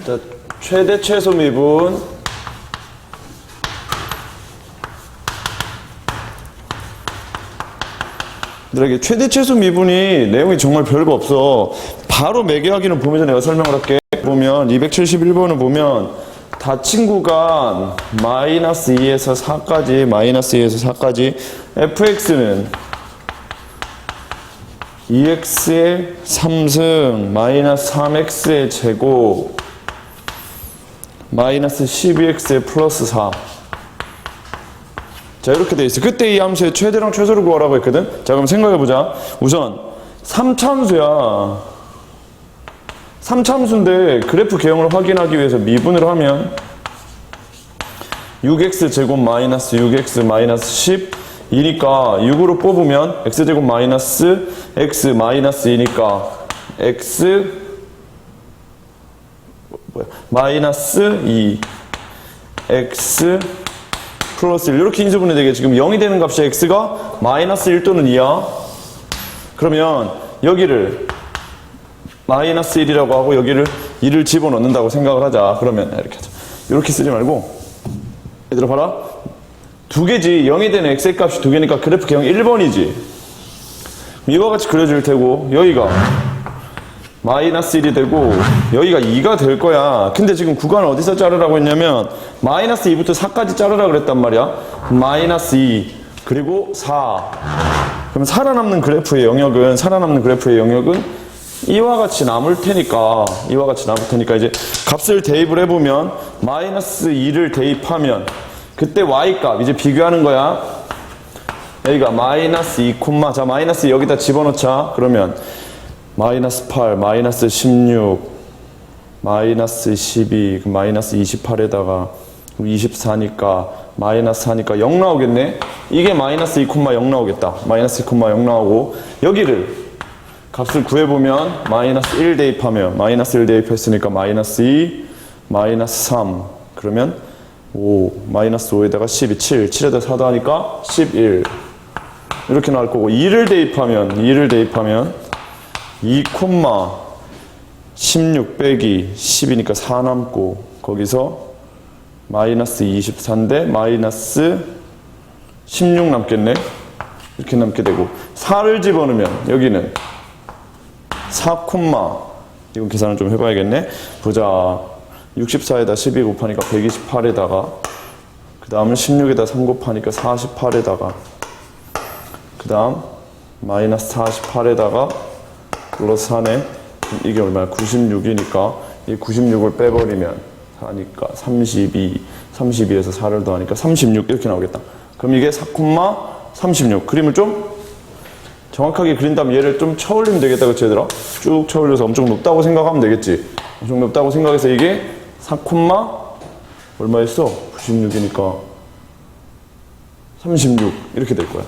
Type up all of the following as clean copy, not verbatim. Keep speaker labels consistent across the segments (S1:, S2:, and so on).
S1: 자, 최대 최소 미분 얘들아, 최대 최소 미분이 내용이 정말 별거 없어. 바로 매개하기는 보면서 내가 설명을 할게. 보면 271번을 보면 닫힌 구간 마이너스 2에서 4까지 마이너스 2에서 4까지 fx는 2x의 3승 마이너스 3x의 제곱 마이너스 12x의 플러스 4. 자, 이렇게 돼 있어. 그때 이 함수의 최대랑 최소를 구하라고 했거든. 자, 그럼 생각해보자. 우선 3차함수야. 3차함수인데 그래프 개형을 확인하기 위해서 미분을 하면 6x 제곱 마이너스 6x 마이너스 12니까 6으로 뽑으면 x제곱 마이너스 x 마이너스 2니까 x 마이너스 2 x 플러스 1 이렇게 인수분해 되게 지금 0이 되는 값이 x가 마이너스 1 또는 2야. 그러면 여기를 마이너스 1이라고 하고 여기를 2를 집어넣는다고 생각을 하자. 그러면 이렇게 하자. 이렇게 쓰지 말고 얘들아 봐라. 두 개지. 0이 되는 x의 값이 두 개니까 그래프 개형 1번이지. 이와 같이 그려질 테고 여기가 마이너스 1이 되고 여기가 2가 될 거야. 근데 지금 구간을 어디서 자르라고 했냐면 마이너스 2부터 4까지 자르라고 그랬단 말이야. 마이너스 2 그리고 4. 그럼 살아남는 그래프의 영역은 이와 같이 남을 테니까 이제 값을 대입을 해보면 마이너스 2를 대입하면 그때 y값 이제 비교하는 거야. 여기가 마이너스 2, 자 마이너스 여기다 집어넣자. 그러면 마이너스 8, 마이너스 16, 마이너스 12, 마이너스 28에다가 24니까 마이너스 4니까 0 나오겠네. 이게 마이너스 2, 0 나오겠다. 마이너스 2, 0 나오고 여기를 값을 구해보면 마이너스 1 대입하면 마이너스 1 대입했으니까 마이너스 2, 마이너스 3 그러면 5, 마이너스 5에다가 12, 7에다 4 더하니까 11 이렇게 나올 거고 2를 대입하면 2, 16 빼기 10이니까 4 남고 거기서 마이너스 24인데 마이너스 16 남겠네. 이렇게 남게 되고 4를 집어넣으면 여기는 4, 이건 계산을 좀 해봐야겠네. 보자. 64에다 12 곱하니까 128에다가 그 다음은 16에다 3 곱하니까 48에다가 그 다음 마이너스 48에다가 플러스 4네. 이게 얼마야? 96이니까 이 96을 빼버리면 4니까 32, 32에서 4를 더하니까 36 이렇게 나오겠다. 그럼 이게 4, 36 그림을 좀 정확하게 그린 다음 얘를 좀 쳐올리면 되겠다. 그치 얘들아? 쭉 쳐올려서 엄청 높다고 생각하면 되겠지. 엄청 높다고 생각해서 이게 4, 얼마였어? 96이니까 36 이렇게 될 거야.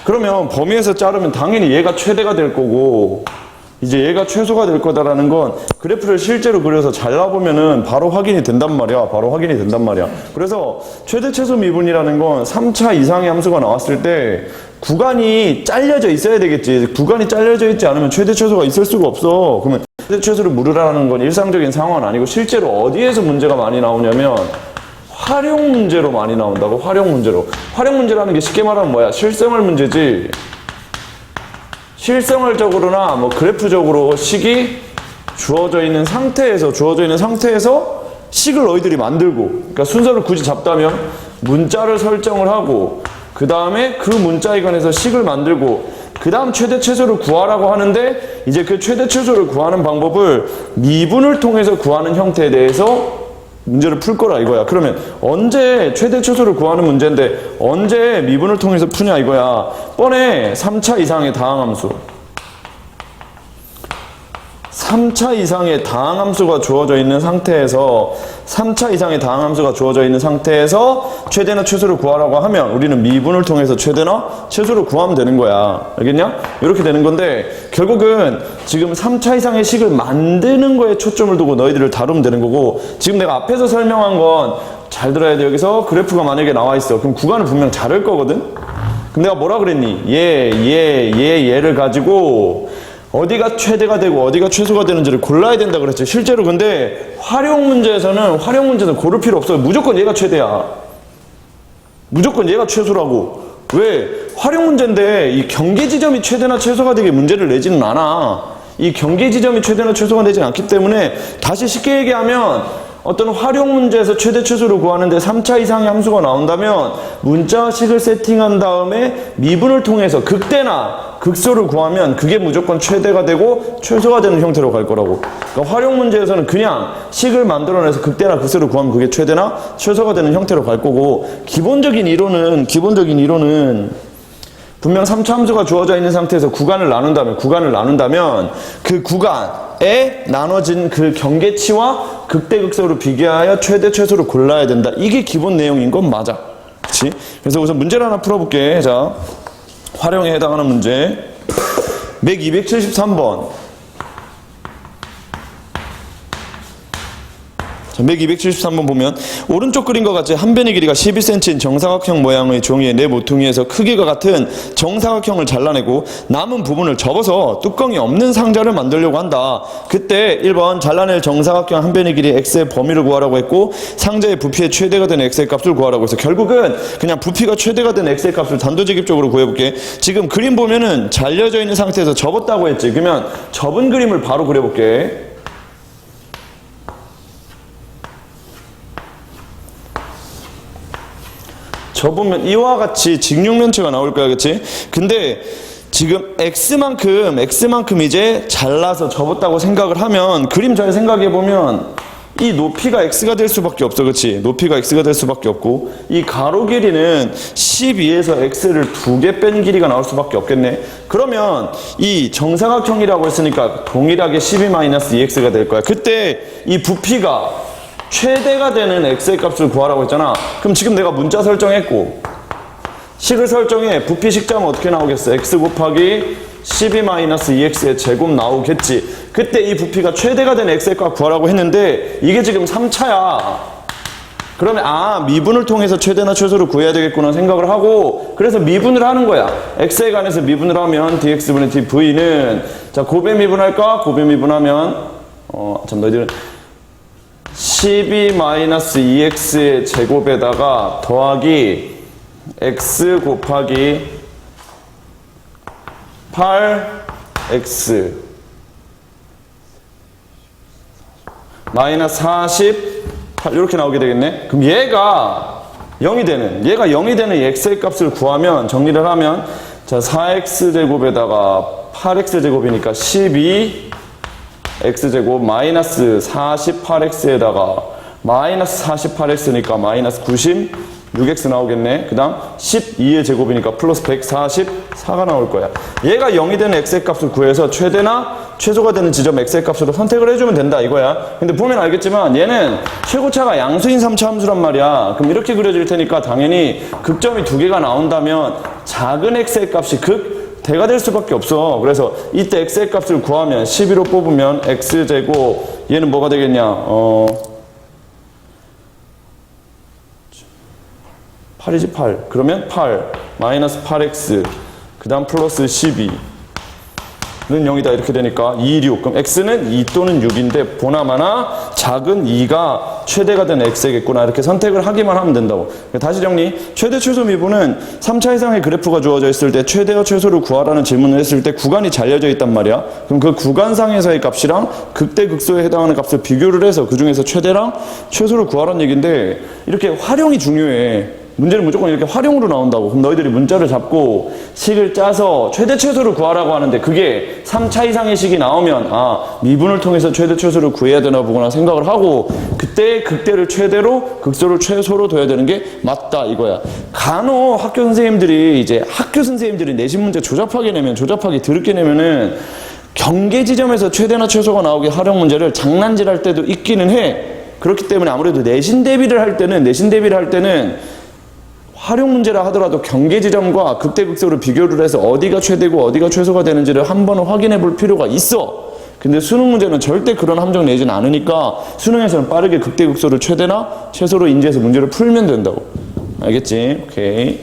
S1: 그러면 범위에서 자르면 당연히 얘가 최대가 될 거고 이제 얘가 최소가 될 거다라는 건 그래프를 실제로 그려서 잘라보면은 바로 확인이 된단 말이야. 그래서 최대 최소 미분이라는 건 3차 이상의 함수가 나왔을 때 구간이 잘려져 있어야 되겠지. 구간이 잘려져 있지 않으면 최대 최소가 있을 수가 없어. 그러면 최대 최소를 물으라는 건 일상적인 상황은 아니고 실제로 어디에서 문제가 많이 나오냐면 활용 문제로 많이 나온다고. 활용 문제라는 게 쉽게 말하면 뭐야? 실생활 문제지. 실생활적으로나 뭐 그래프적으로 식이 주어져 있는 상태에서 식을 너희들이 만들고, 그러니까 순서를 굳이 잡다면 문자를 설정을 하고 그 다음에 그 문자에 관해서 식을 만들고 그 다음 최대 최소를 구하라고 하는데 이제 그 최대 최소를 구하는 방법을 미분을 통해서 구하는 형태에 대해서 문제를 풀 거라 이거야. 그러면 언제 최대 최소를 구하는 문제인데 언제 미분을 통해서 푸냐 이거야. 뻔해. 3차 이상의 다항함수. 3차 이상의 다항함수가 주어져 있는 상태에서 3차 이상의 다항함수가 주어져 있는 상태에서 최대나 최소를 구하라고 하면 우리는 미분을 통해서 최대나 최소를 구하면 되는 거야. 알겠냐? 이렇게 되는 건데 결국은 지금 3차 이상의 식을 만드는 거에 초점을 두고 너희들을 다루면 되는 거고 지금 내가 앞에서 설명한 건 잘 들어야 돼. 여기서 그래프가 만약에 나와 있어. 그럼 구간을 분명 자를 거거든? 그럼 내가 뭐라 그랬니? 얘를 가지고 어디가 최대가 되고 어디가 최소가 되는지를 골라야 된다 그랬죠. 실제로 근데 활용 문제에서는 고를 필요 없어요. 무조건 얘가 최대야. 무조건 얘가 최소라고. 왜? 활용 문제인데 이 경계 지점이 최대나 최소가 되게 문제를 내지는 않아. 이 경계 지점이 최대나 최소가 되지 않기 때문에 다시 쉽게 얘기하면 어떤 활용 문제에서 최대 최소를 구하는데 3차 이상의 함수가 나온다면 문자식을 세팅한 다음에 미분을 통해서 극대나 극소를 구하면 그게 무조건 최대가 되고 최소가 되는 형태로 갈 거라고. 그러니까 활용 문제에서는 그냥 식을 만들어내서 극대나 극소를 구하면 그게 최대나 최소가 되는 형태로 갈 거고, 기본적인 이론은 분명 3차 함수가 주어져 있는 상태에서 구간을 나눈다면 그 구간에 나눠진 그 경계치와 극대극소를 비교하여 최대 최소를 골라야 된다. 이게 기본 내용인 건 맞아. 그치? 그래서 우선 문제를 하나 풀어볼게. 자, 활용에 해당하는 문제. 맥 273번. 자, 맥 273번 보면 오른쪽 그림과 같이 한 변의 길이가 11cm인 정사각형 모양의 종이의 네 모퉁이에서 크기가 같은 정사각형을 잘라내고 남은 부분을 접어서 뚜껑이 없는 상자를 만들려고 한다. 그때 1번 잘라낼 정사각형 한 변의 길이 x의 범위를 구하라고 했고 상자의 부피의 최대가 되는 x의 값을 구하라고 해서 결국은 그냥 부피가 최대가 되는 x의 값을 단도직입적으로 구해볼게. 지금 그림 보면은 잘려져 있는 상태에서 접었다고 했지. 그러면 접은 그림을 바로 그려볼게. 접으면 이와 같이 직육면체가 나올 거야, 그치? 근데 지금 x만큼 이제 잘라서 접었다고 생각을 하면 그림 잘 생각해보면 이 높이가 x가 될 수밖에 없어, 그치? 높이가 x가 될 수밖에 없고 이 가로 길이는 12에서 x를 2개 뺀 길이가 나올 수밖에 없겠네. 그러면 이 정사각형이라고 했으니까 동일하게 12-2x가 될 거야. 그때 이 부피가 최대가 되는 x의 값을 구하라고 했잖아. 그럼 지금 내가 문자 설정했고 식을 설정해. 부피 식자면 어떻게 나오겠어? x 곱하기 12-2x의 제곱 나오겠지. 그때 이 부피가 최대가 되는 x의 값 구하라고 했는데 이게 지금 3차야. 그러면 미분을 통해서 최대나 최소를 구해야 되겠구나 생각을 하고, 그래서 미분을 하는 거야. x에 관해서 미분을 하면 dx분의 dv는, 자, 곱에 미분할까? 곱에 미분하면 너희들은 12-2x의 제곱에다가 더하기 x 곱하기 8x 마이너스 48 이렇게 나오게 되겠네. 그럼 얘가 0이 되는 이 x의 값을 구하면, 정리를 하면, 자, 4x 제곱에다가 8x 제곱이니까 12x제곱 마이너스 48x에다가 마이너스 48x니까 마이너스 96x 나오겠네. 그 다음 12의 제곱이니까 플러스 144가 나올 거야. 얘가 0이 되는 x의 값을 구해서 최대나 최소가 되는 지점 x의 값으로 선택을 해주면 된다 이거야. 근데 보면 알겠지만 얘는 최고차가 양수인 3차 함수란 말이야. 그럼 이렇게 그려질 테니까 당연히 극점이 2개가 나온다면 작은 x의 값이 대가 될 수밖에 없어. 그래서 이때 x의 값을 구하면 12로 뽑으면 x제곱, 얘는 뭐가 되겠냐? 8이지 8. 그러면 8 마이너스 8x 그 다음 플러스 12는 0이다 이렇게 되니까 2, 6. 그럼 x는 2 또는 6인데 보나마나 작은 2가 최대가 되는 x겠구나 이렇게 선택을 하기만 하면 된다고. 다시 정리. 최대 최소 미분은 3차 이상의 그래프가 주어져 있을 때 최대와 최소를 구하라는 질문을 했을 때 구간이 잘려져 있단 말이야. 그럼 그 구간상에서의 값이랑 극대 극소에 해당하는 값을 비교를 해서 그 중에서 최대랑 최소를 구하라는 얘기인데, 이렇게 활용이 중요해. 문제는 무조건 이렇게 활용으로 나온다고. 그럼 너희들이 문자를 잡고 식을 짜서 최대 최소를 구하라고 하는데 그게 3차 이상의 식이 나오면 미분을 통해서 최대 최소를 구해야 되나 보구나 생각을 하고, 그때 극대를 최대로 극소를 최소로 둬야 되는 게 맞다 이거야. 간혹 학교 선생님들이 내신 문제 조잡하게 더럽게 내면은 경계 지점에서 최대나 최소가 나오게 활용 문제를 장난질할 때도 있기는 해. 그렇기 때문에 아무래도 내신 대비를 할 때는 활용 문제라 하더라도 경계 지점과 극대 극소를 비교를 해서 어디가 최대고 어디가 최소가 되는지를 한번 확인해 볼 필요가 있어. 근데 수능 문제는 절대 그런 함정 내지는 않으니까 수능에서는 빠르게 극대 극소를 최대나 최소로 인지해서 문제를 풀면 된다고. 알겠지? 오케이.